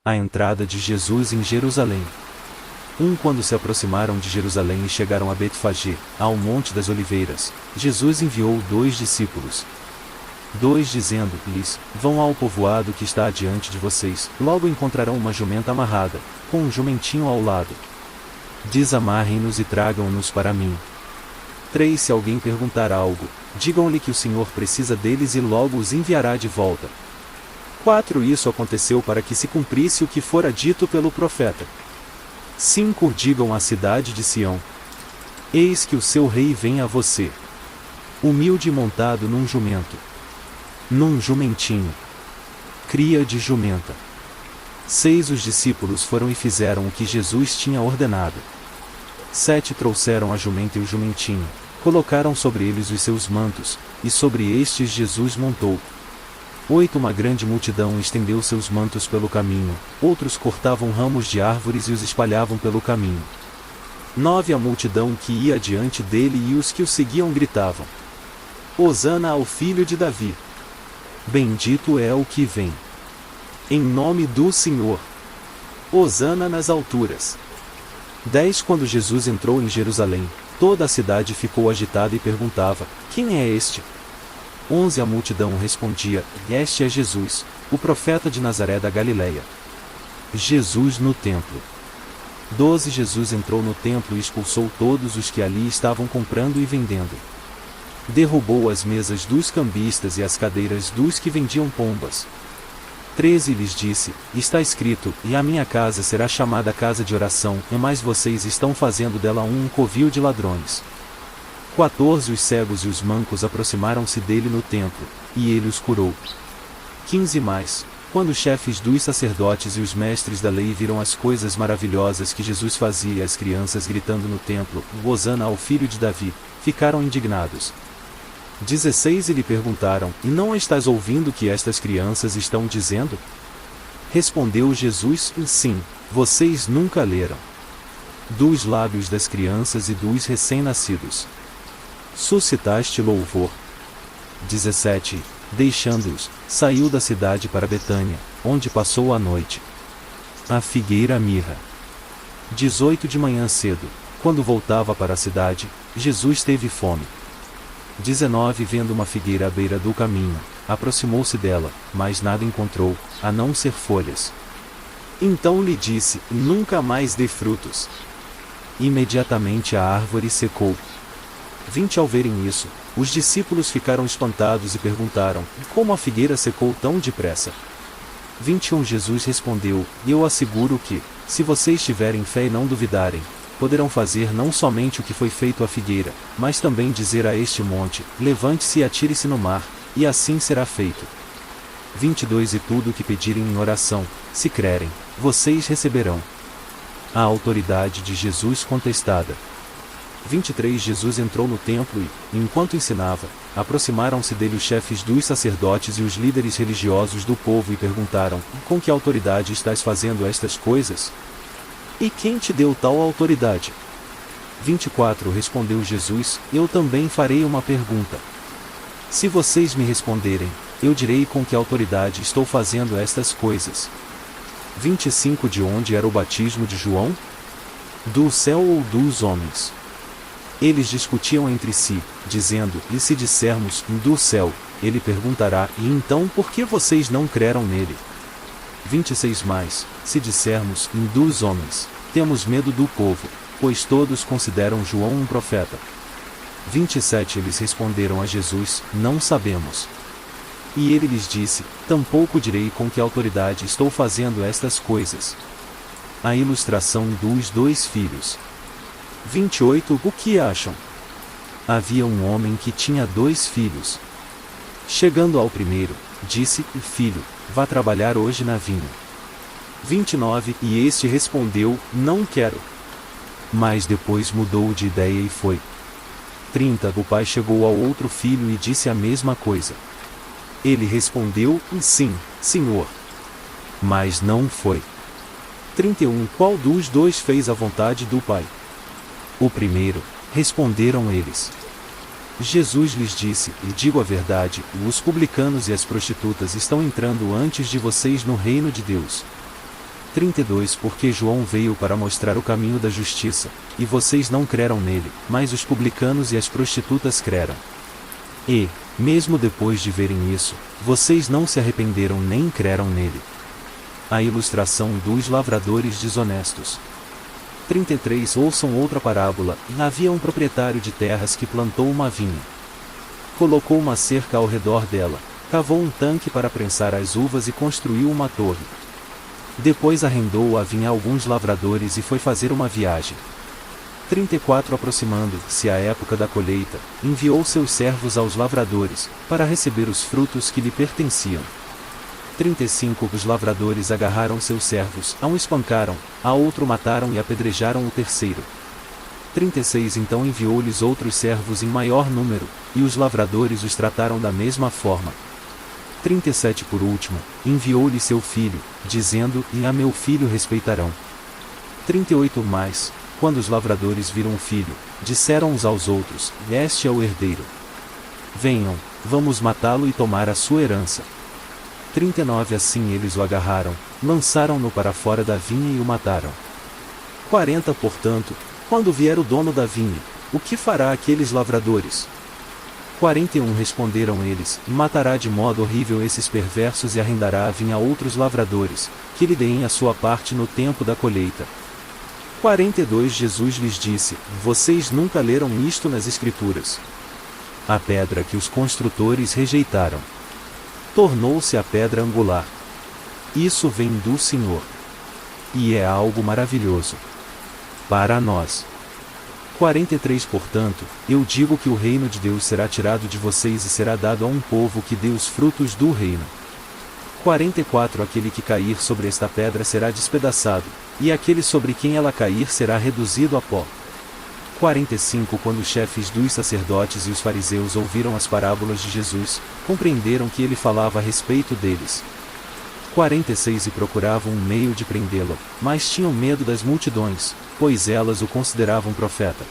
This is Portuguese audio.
A entrada de Jesus em Jerusalém. Quando se aproximaram de Jerusalém e chegaram a Betfagé, ao Monte das Oliveiras, Jesus enviou 2 discípulos. 2 dizendo-lhes: Vão ao povoado que está adiante de vocês, logo encontrarão uma jumenta amarrada, com um jumentinho ao lado. Desamarrem-nos e tragam-nos para mim. 3 Se alguém perguntar algo, digam-lhe que o Senhor precisa deles e logo os enviará de volta. 4 Isso aconteceu para que se cumprisse o que fora dito pelo profeta. 5 Digam à cidade de Sião: Eis que o seu rei vem a você, humilde e montado num jumento, num jumentinho, cria de jumenta. 6 Os discípulos foram e fizeram o que Jesus tinha ordenado. 7 Trouxeram a jumenta e o jumentinho, colocaram sobre eles os seus mantos, e sobre estes Jesus montou. 8 Uma grande multidão estendeu seus mantos pelo caminho, outros cortavam ramos de árvores e os espalhavam pelo caminho. 9 A multidão que ia adiante dele e os que o seguiam gritavam: Hosana ao filho de Davi! Bendito é o que vem em nome do Senhor! Hosana nas alturas! 10 Quando Jesus entrou em Jerusalém, toda a cidade ficou agitada e perguntava: Quem é este? 11 A multidão respondia: Este é Jesus, o profeta de Nazaré da Galileia. Jesus no templo. 12 Jesus entrou no templo e expulsou todos os que ali estavam comprando e vendendo. Derrubou as mesas dos cambistas e as cadeiras dos que vendiam pombas. 13 Lhes disse: Está escrito: E a minha casa será chamada casa de oração, mas vocês estão fazendo dela um covil de ladrões. 14 Os cegos e os mancos aproximaram-se dele no templo, e ele os curou. 15 Quando os chefes dos sacerdotes e os mestres da lei viram as coisas maravilhosas que Jesus fazia e as crianças gritando no templo: Hosana ao filho de Davi, ficaram indignados. 16 E lhe perguntaram: E não estás ouvindo o que estas crianças estão dizendo? Respondeu Jesus: Sim, vocês nunca leram dos lábios das crianças e dos recém-nascidos suscitaste louvor. 17 Deixando-os, saiu da cidade para Betânia, onde passou a noite. A figueira mirra. 18 De manhã cedo, quando voltava para a cidade, Jesus teve fome. 19 Vendo uma figueira à beira do caminho, aproximou-se dela, mas nada encontrou, a não ser folhas. Então lhe disse: Nunca mais dê frutos. Imediatamente a árvore secou. 20 Ao verem isso, os discípulos ficaram espantados e perguntaram: Como a figueira secou tão depressa? 21 Jesus respondeu: Eu asseguro que, se vocês tiverem fé e não duvidarem, poderão fazer não somente o que foi feito à figueira, mas também dizer a este monte: Levante-se e atire-se no mar, e assim será feito. 22 E tudo o que pedirem em oração, se crerem, vocês receberão. A autoridade de Jesus contestada. 23 Jesus entrou no templo e, enquanto ensinava, aproximaram-se dele os chefes dos sacerdotes e os líderes religiosos do povo e perguntaram: Com que autoridade estás fazendo estas coisas? E quem te deu tal autoridade? 24 Respondeu Jesus: Eu também farei uma pergunta. Se vocês me responderem, eu direi com que autoridade estou fazendo estas coisas. 25 De onde era o batismo de João? Do céu ou dos homens? Eles discutiam entre si, dizendo: E se dissermos: Do céu, ele perguntará: E então por que vocês não creram nele? 26 Se dissermos: Dos homens, temos medo do povo, pois todos consideram João um profeta. 27 Eles responderam a Jesus: Não sabemos. E ele lhes disse: Tampouco direi com que autoridade estou fazendo estas coisas. A ilustração dos 2 filhos. 28 O que acham? Havia um homem que tinha 2 filhos. Chegando ao primeiro, disse: Filho, vá trabalhar hoje na vinha. 29 E este respondeu: Não quero. Mas depois mudou de ideia e foi. 30 O pai chegou ao outro filho e disse a mesma coisa. Ele respondeu: Sim, Senhor. Mas não foi. 31 Qual dos 2 fez a vontade do pai? O primeiro, responderam eles. Jesus lhes disse: E digo a verdade, os publicanos e as prostitutas estão entrando antes de vocês no reino de Deus. 32 Porque João veio para mostrar o caminho da justiça, e vocês não creram nele, mas os publicanos e as prostitutas creram. E, mesmo depois de verem isso, vocês não se arrependeram nem creram nele. A ilustração dos lavradores desonestos. 33 Ouçam outra parábola. Havia um proprietário de terras que plantou uma vinha. Colocou uma cerca ao redor dela, cavou um tanque para prensar as uvas e construiu uma torre. Depois arrendou a vinha a alguns lavradores e foi fazer uma viagem. 34 Aproximando-se a época da colheita, enviou seus servos aos lavradores, para receber os frutos que lhe pertenciam. 35 Os lavradores agarraram seus servos, a um espancaram, a outro mataram e apedrejaram o terceiro. 36 Então enviou-lhes outros servos em maior número, e os lavradores os trataram da mesma forma. 37 Por último, enviou-lhe seu filho, dizendo: E a meu filho respeitarão. 38 Mas, quando os lavradores viram o filho, disseram uns aos outros: Este é o herdeiro. Venham, vamos matá-lo e tomar a sua herança. 39 Assim eles o agarraram, lançaram-no para fora da vinha e o mataram. 40 Portanto, quando vier o dono da vinha, o que fará aqueles lavradores? 41 Responderam eles: Matará de modo horrível esses perversos e arrendará a vinha a outros lavradores, que lhe deem a sua parte no tempo da colheita. 42 Jesus lhes disse: Vocês nunca leram isto nas Escrituras? A pedra que os construtores rejeitaram tornou-se a pedra angular. Isso vem do Senhor. E é algo maravilhoso para nós. 43 Portanto, eu digo que o reino de Deus será tirado de vocês e será dado a um povo que dê os frutos do reino. 44 Aquele que cair sobre esta pedra será despedaçado, e aquele sobre quem ela cair será reduzido a pó. 45 Quando os chefes dos sacerdotes e os fariseus ouviram as parábolas de Jesus, compreenderam que ele falava a respeito deles. 46 E procuravam um meio de prendê-lo, mas tinham medo das multidões, pois elas o consideravam profeta.